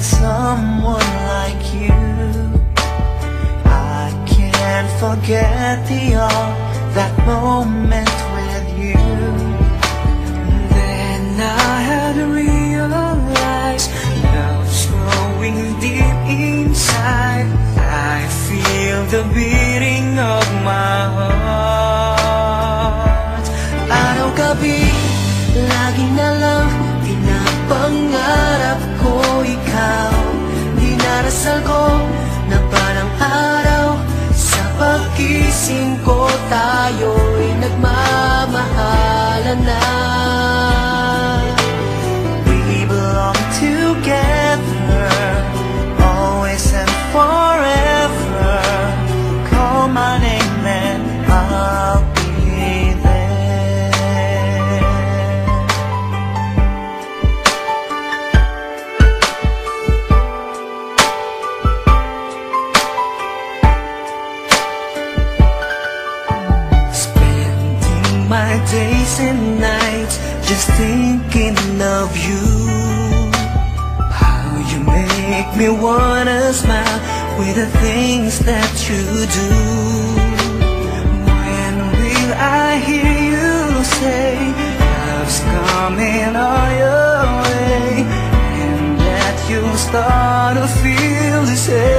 someone like you. I can't forget that moment with you. Then I had to realize love's growing deep inside. I feel the beating of my heart. Araw-gabi, lagi na lang pinapangarap ko ikaw. Dinarasal ko na parang araw, sa pag-gising ko tayo'y nagmamahalan na. We belong together, always and forever. Call my name and I'll be there. Spending my days and nights just thinking of you. How you make me wanna smile with the things that you do. When will I hear you say love's coming on your way, and that you'll start to feel the same?